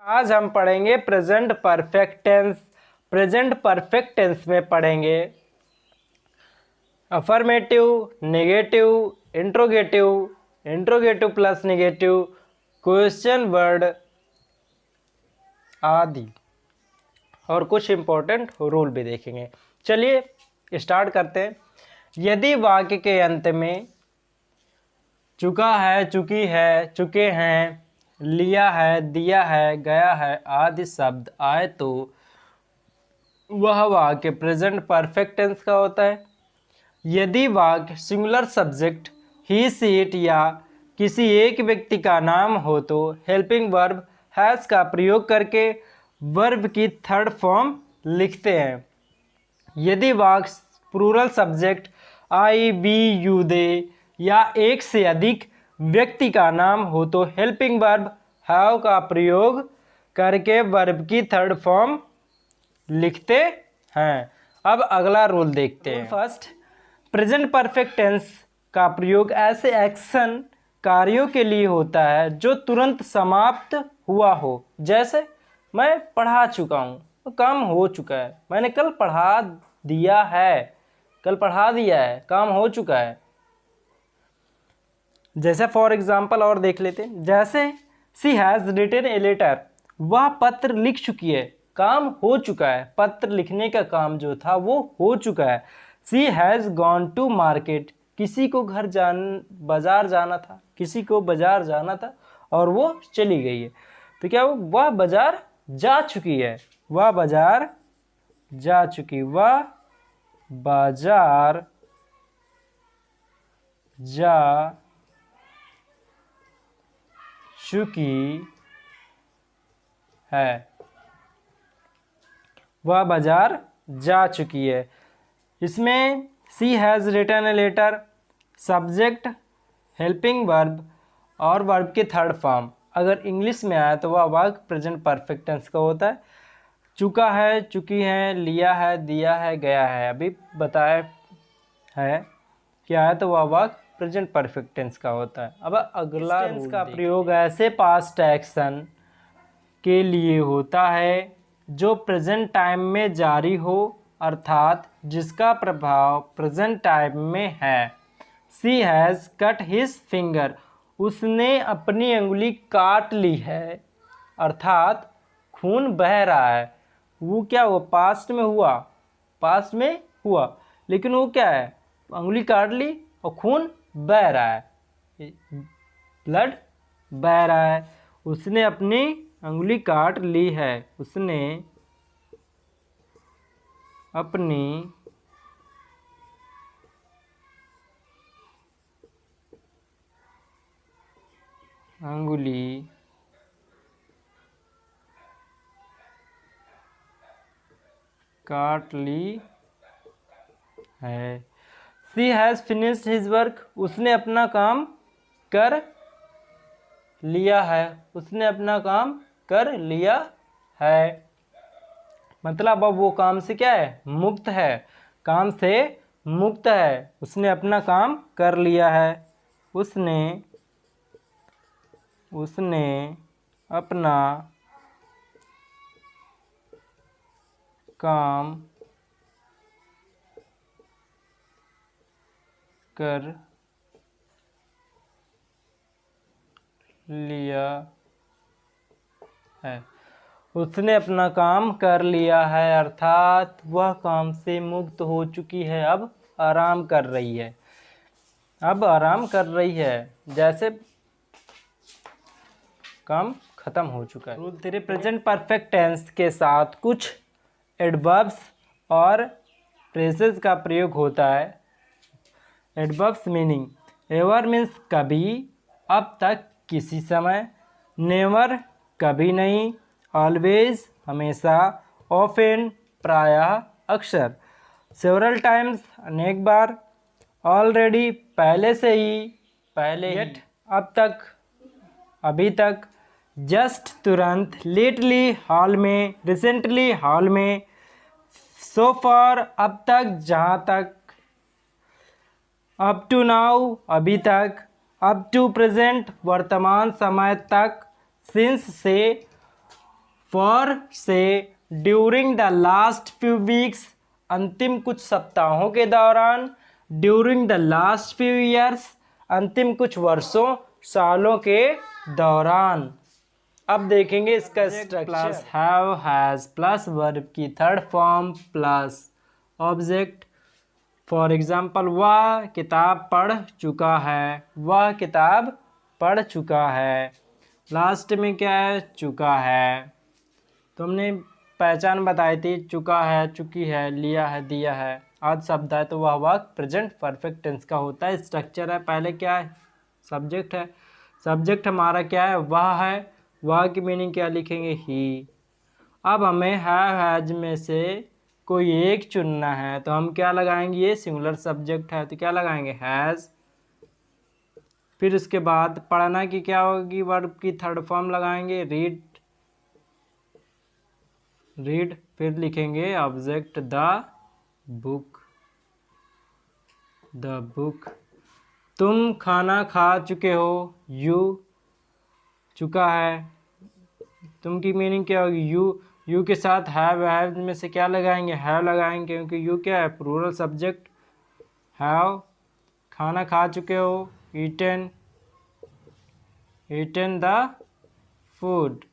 आज हम पढ़ेंगे present perfect tense. Present perfect tense में पढ़ेंगे affirmative, negative, interrogative, interrogative plus negative, question word आदि और कुछ इंपॉर्टेंट रूल भी देखेंगे। चलिए स्टार्ट करते हैं। यदि वाक्य के अंत में चुका है, चुकी है, चुके हैं, लिया है, दिया है, गया है आदि शब्द आए तो वह वाक्य प्रेजेंट परफेक्ट टेंस का होता है। यदि वाक्य singular subject he, she, it या किसी एक व्यक्ति का नाम हो तो हेल्पिंग वर्ब हैज़ का प्रयोग करके वर्ब की थर्ड फॉर्म लिखते हैं। यदि वाक्य plural subject I, we, you, they या एक से अधिक व्यक्ति का नाम हो तो हेल्पिंग वर्ब हैव का प्रयोग करके वर्ब की थर्ड फॉर्म लिखते हैं। अब अगला रूल देखते हैं। फर्स्ट, प्रेजेंट परफेक्ट टेंस का प्रयोग ऐसे एक्शन कार्यों के लिए होता है जो तुरंत समाप्त हुआ हो। जैसे मैं पढ़ा चुका हूँ, तो काम हो चुका है। मैंने कल पढ़ा दिया है, कल पढ़ा दिया है, काम हो चुका है। जैसे फॉर एग्जाम्पल और देख लेते हैं। जैसे सी हैज़ रिटन ए लेटर, वह पत्र लिख चुकी है, काम हो चुका है। पत्र लिखने का काम जो था वो हो चुका है। सी हैज़ गॉन टू मार्केट, किसी को बाजार जाना था, किसी को बाजार जाना था और वो चली गई है। तो क्या वह बाजार जा चुकी है, वह बाजार जा चुकी, वह बाजार जा चुकी है, वह बाजार जा चुकी है। इसमें she has written a letter, subject, helping verb और वर्ब की थर्ड फॉर्म अगर इंग्लिश में आए तो वह वाक्य प्रेजेंट परफेक्ट टेंस का होता है। चुका है, चुकी है, लिया है, दिया है, गया है अभी बताया है क्या है, तो वह वाक्य प्रेजेंट परफेक्ट टेंस का होता है। अब अगला टेंस का प्रयोग ऐसे पास्ट एक्शन के लिए होता है जो प्रेजेंट टाइम में जारी हो, अर्थात जिसका प्रभाव प्रेजेंट टाइम में है। सी हैज़ कट हिज फिंगर, उसने अपनी अंगुली काट ली है, अर्थात खून बह रहा है। वो क्या हुआ, पास्ट में हुआ, पास्ट में हुआ, लेकिन वो क्या है, अंगुली काट ली और खून बह रहा है, ब्लड बह रहा है। उसने अपनी अंगुली काट ली है, उसने अपनी अंगुली काट ली है। सी हैज़ फिनिश्ड हिज वर्क, उसने अपना काम कर लिया है, उसने अपना काम कर लिया है। मतलब अब वो काम से क्या है, मुक्त है, काम से मुक्त है, उसने अपना काम कर लिया है। उसने अपना काम कर लिया है, उसने अपना काम कर लिया है, अर्थात वह काम से मुक्त हो चुकी है, अब आराम कर रही है, अब आराम कर रही है, जैसे काम खत्म हो चुका है। रूल 3, प्रेजेंट परफेक्ट टेंस के साथ कुछ एडवर्ब्स और फ्रेजेस का प्रयोग होता है। एडवर्ब्स मीनिंग, एवर मीन्स कभी, अब तक, किसी समय, नेवर कभी नहीं, ऑलवेज हमेशा, ऑफेन प्रायः, अक्सर, सेवरल टाइम्स अनेक बार, ऑलरेडी पहले से ही, पहले, येट अब तक, अभी तक, जस्ट तुरंत, लेटली हाल में, रिसेंटली हाल में, सो फार अब तक, जहाँ तक, अप टू नाउ अभी तक, अप टू प्रेजेंट वर्तमान समय तक, सिंस से, फॉर से during the last few weeks, अंतिम कुछ सप्ताहों के दौरान, during the last few years, अंतिम कुछ वर्षों सालों के दौरान। अब देखेंगे इसका structure. Plus have has plus verb की third form plus object. For example, वह किताब पढ़ चुका है, वह किताब पढ़ चुका है। लास्ट में क्या है? चुका है। तो हमने पहचान बताई थी, चुका है, चुकी है, लिया है, दिया है। आज शब्द है तो वह वाक्य प्रेजेंट परफेक्ट टेंस का होता है। स्ट्रक्चर है, पहले क्या है? सब्जेक्ट है। सब्जेक्ट हमारा क्या है? वह है। वह की मीनिंग क्या लिखेंगे? ही। अब हमें हैव हैज में से कोई एक चुनना है तो हम क्या लगाएंगे? ये सिंगुलर सब्जेक्ट है तो क्या लगाएंगे? हैज। फिर उसके बाद पढ़ना की क्या होगी? वर्ब की थर्ड फॉर्म लगाएंगे, रीड। रीड। फिर लिखेंगे object the book. The book. तुम खाना खा चुके हो, यू। चुका है। तुम की मीनिंग क्या होगी? यू। यू के साथ हैव में से क्या लगाएंगे? हैव लगाएंगे, क्योंकि यू क्या है? Plural subject. हैव। खाना खा चुके हो, eaten. Eaten the food.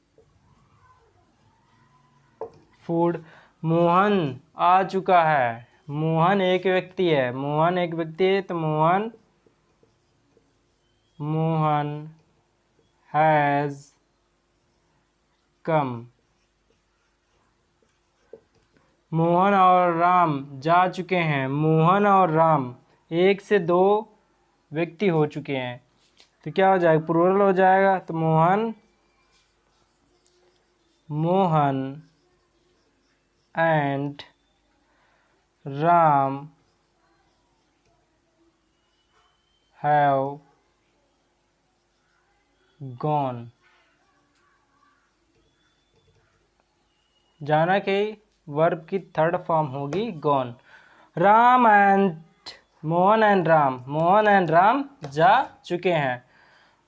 Food. Mohan आ चुका है। मोहन एक व्यक्ति है। मोहन एक व्यक्ति है तो मोहन हैज कम। मोहन और राम जा चुके हैं। मोहन और राम एक से दो व्यक्ति हो चुके हैं तो क्या हो जाएगा? प्लूरल हो जाएगा। तो Mohan and Ram have gone. जाना कि वर्ब की थर्ड फॉर्म होगी gone. Ram and Mohan and Ram. Mohan and Ram जा चुके हैं।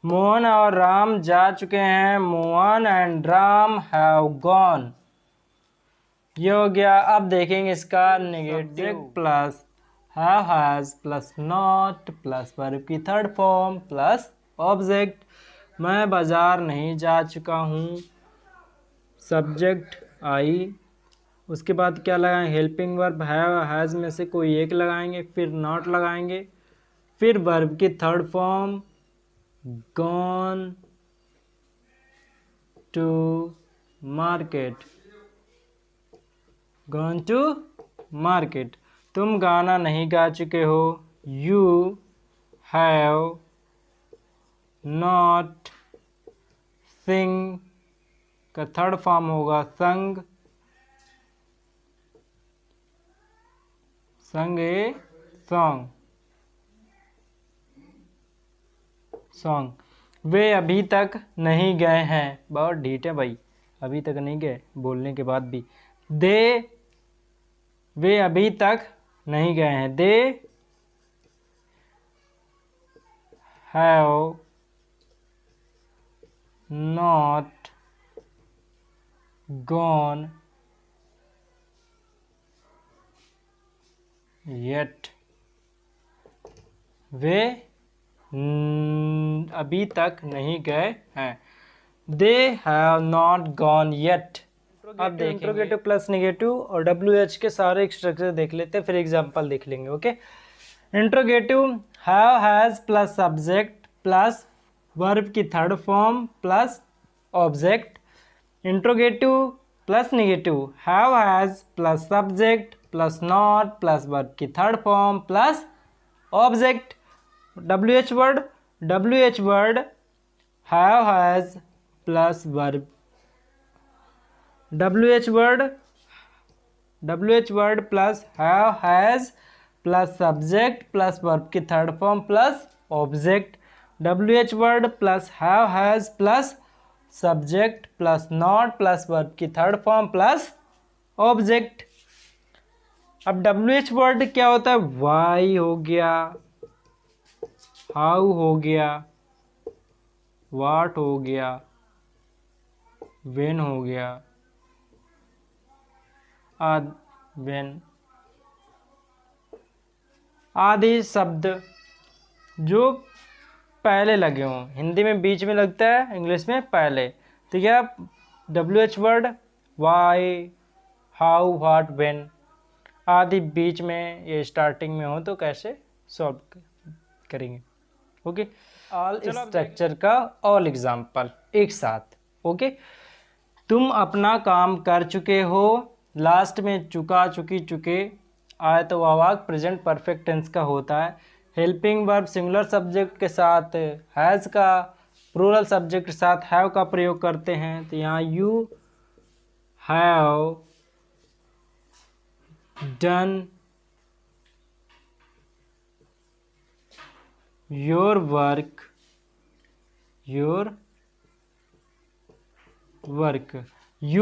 मोहन और राम जा चुके हैं। Mohan and Ram have gone. ये हो गया। अब देखेंगे इसका negative. Plus have has plus not plus verb की थर्ड फॉर्म प्लस ऑब्जेक्ट। मैं बाजार नहीं जा चुका हूँ, सब्जेक्ट आई। उसके बाद क्या लगाएंगे? हेल्पिंग वर्ब हैव हैज में से कोई एक लगाएंगे, फिर नॉट लगाएंगे, फिर वर्ब की third form gone to market. Gone to market. तुम गाना नहीं गा चुके हो, यू हैव नॉट सिंग का थर्ड फॉर्म होगा संग। संग ए सॉन्ग। सॉन्ग। वे अभी तक नहीं गए हैं। बहुत ढीठ है भाई, अभी तक नहीं गए बोलने के बाद भी। वे अभी तक नहीं गए हैं। They have not gone yet. वे अभी तक नहीं गए हैं। They have not gone yet. अब इंट्रोगेटिव प्लस नेगेटिव और WH के सारे स्ट्रक्चर देख लेते हैं, फिर एग्जांपल देख लेंगे। Okay. Interrogative have has plus subject plus verb की third form plus object. Interrogative plus negative have has plus subject plus not plus verb की third form plus object. WH word have has plus verb. WH word plus have has plus subject plus verb की third form plus object. WH word plus have has plus subject plus not plus verb की third form plus object. अब WH word क्या होता है? Y हो गया, how हो गया, वाट हो गया, वेन हो गया। व्हेन आदि शब्द जो पहले लगे हों, हिंदी में बीच में लगता है, इंग्लिश में पहले। तो क्या WH word Y, how, what, when आदि बीच में, ये स्टार्टिंग में हो तो कैसे सॉल्व करेंगे। ओके, ऑल स्ट्रक्चर का ऑल एग्जाम्पल एक साथ। ओके, तुम अपना काम कर चुके हो, लास्ट में चुका, चुकी, चुके आए तो वह वाक्य प्रेजेंट परफेक्ट टेंस का होता है। हेल्पिंग वर्ब सिंगुलर सब्जेक्ट के साथ हैज़ का, प्लूरल सब्जेक्ट के साथ हैव का प्रयोग करते हैं। तो यहाँ you have done your work, you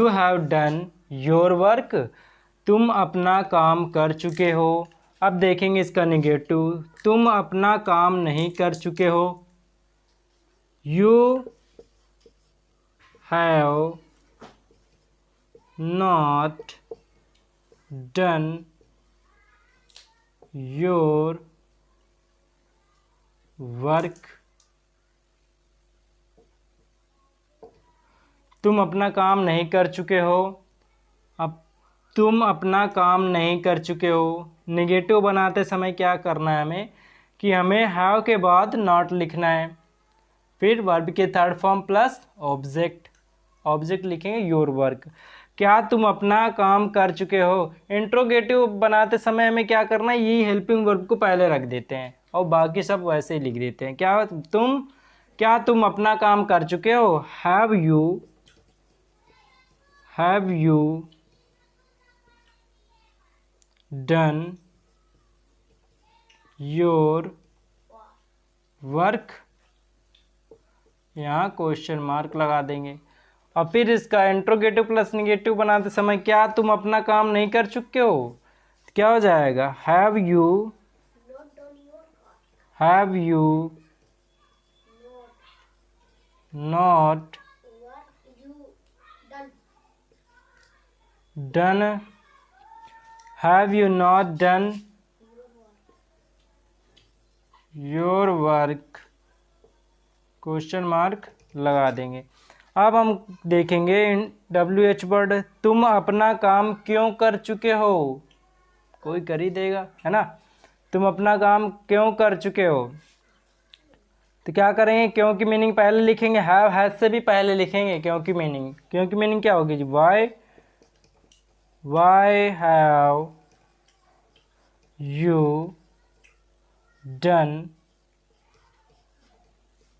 have done your work, तुम अपना काम कर चुके हो। अब देखेंगे इसका निगेटिव, तुम अपना काम नहीं कर चुके हो, you have not done your work, तुम अपना काम नहीं कर चुके हो। अब तुम अपना काम नहीं कर चुके हो, निगेटिव बनाते समय क्या करना है हमें कि हमें हैव के बाद नॉट लिखना है, फिर वर्ब के थर्ड फॉर्म प्लस ऑब्जेक्ट लिखेंगे योर वर्क। क्या तुम अपना काम कर चुके हो, इंट्रोगेटिव बनाते समय हमें क्या करना है, यही हेल्पिंग वर्ब को पहले रख देते हैं और बाकी सब वैसे ही लिख देते हैं। क्या तुम अपना काम कर चुके हो, have you done your work, यहाँ क्वेश्चन मार्क लगा देंगे। और फिर इसका इंट्रोगेटिव प्लस निगेटिव बनाते समय क्या तुम अपना काम नहीं कर चुके हो, क्या हो जाएगा, have you not done, have you not done your work, question mark लगा देंगे। अब हम देखेंगे WH वर्ड, तुम अपना काम क्यों कर चुके हो, कोई कर ही देगा है ना, तुम अपना काम क्यों कर चुके हो। तो क्या करेंगे, क्यों की मीनिंग पहले लिखेंगे, हैव से भी पहले लिखेंगे क्यों की मीनिंग क्या होगी जी, why have you done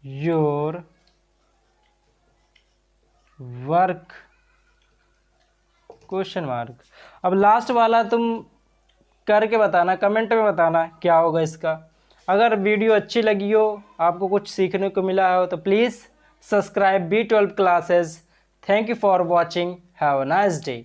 your work, question mark. अब लास्ट वाला तुम करके बताना, कमेंट में बताना क्या होगा इसका। अगर वीडियो अच्छी लगी हो, आपको कुछ सीखने को मिला हो तो please subscribe B12 classes. Thank you for watching, have a nice day.